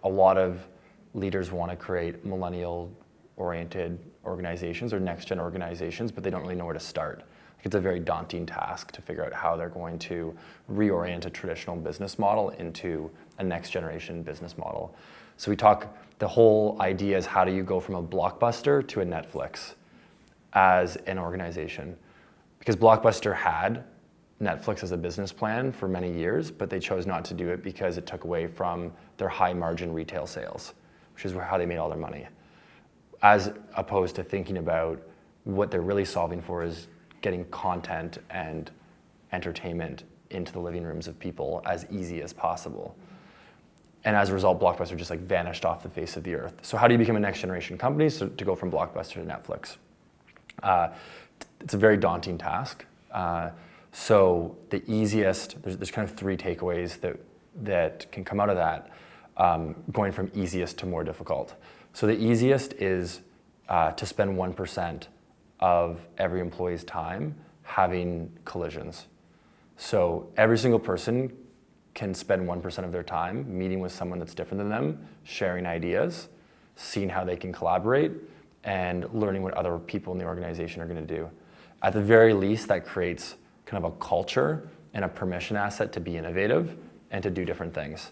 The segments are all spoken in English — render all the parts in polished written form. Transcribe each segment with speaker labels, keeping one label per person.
Speaker 1: a lot of leaders want to create millennial-oriented organizations or next-gen organizations, but they don't really know where to start. It's a very daunting task to figure out how they're going to reorient a traditional business model into a next-generation business model. So the whole idea is, how do you go from a Blockbuster to a Netflix as an organization? Because Blockbuster had Netflix as a business plan for many years, but they chose not to do it because it took away from their high margin retail sales, which is how they made all their money. As opposed to thinking about what they're really solving for is getting content and entertainment into the living rooms of people as easy as possible. And as a result, Blockbuster just vanished off the face of the earth. So how do you become a next generation company? So to go from Blockbuster to Netflix. It's a very daunting task. So the easiest, there's kind of three takeaways that can come out of that, going from easiest to more difficult. So the easiest is to spend 1% of every employee's time having collisions. So every single person can spend 1% of their time meeting with someone that's different than them, sharing ideas, seeing how they can collaborate, and learning what other people in the organization are going to do. At the very least, that creates kind of a culture and a permission asset to be innovative and to do different things.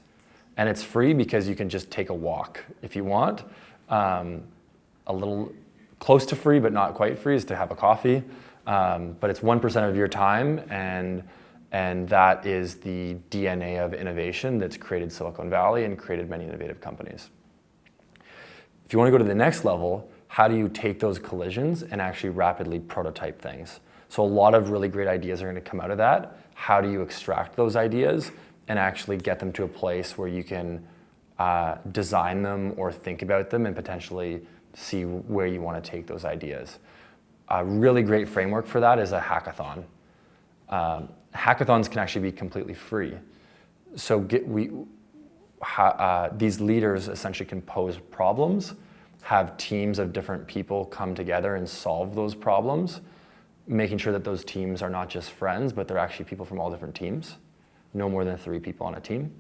Speaker 1: And it's free because you can just take a walk if you want. A little close to free, but not quite free, is to have a coffee. But it's 1% of your time, and that is the DNA of innovation that's created Silicon Valley and created many innovative companies. If you want to go to the next level, how do you take those collisions and actually rapidly prototype things? So a lot of really great ideas are going to come out of that. How do you extract those ideas and actually get them to a place where you can design them or think about them and potentially see where you want to take those ideas? A really great framework for that is a hackathon. Hackathons can actually be completely free. So these leaders essentially can pose problems, have teams of different people come together and solve those problems, making sure that those teams are not just friends, but they're actually people from all different teams, no more than 3 people on a team.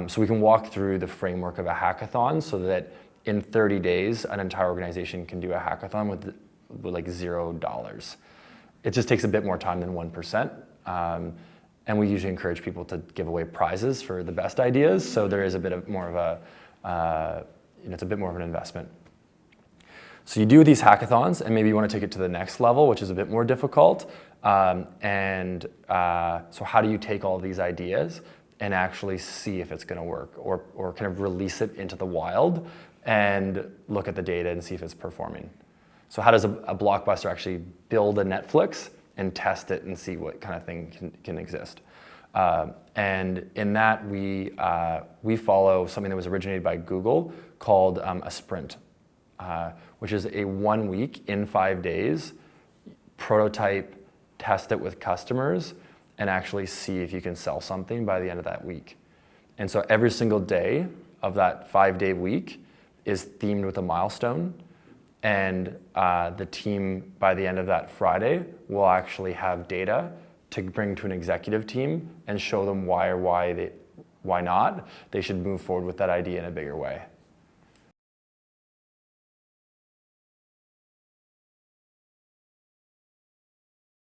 Speaker 1: So we can walk through the framework of a hackathon so that in 30 days, an entire organization can do a hackathon with $0. It just takes a bit more time than 1%. And we usually encourage people to give away prizes for the best ideas. So there is a bit more of it's a bit more of an investment. So you do these hackathons, and maybe you want to take it to the next level, which is a bit more difficult. So how do you take all these ideas and actually see if it's going to work, or kind of release it into the wild and look at the data and see if it's performing? So how does a Blockbuster actually build a Netflix and test it and see what kind of thing can exist? And in that, we follow something that was originated by Google called a sprint, which is a 1 week in 5 days, prototype, test it with customers, and actually see if you can sell something by the end of that week. And so every single day of that 5-day week is themed with a milestone. And the team, by the end of that Friday, will actually have data to bring to an executive team and show them why not they should move forward with that idea in a bigger way.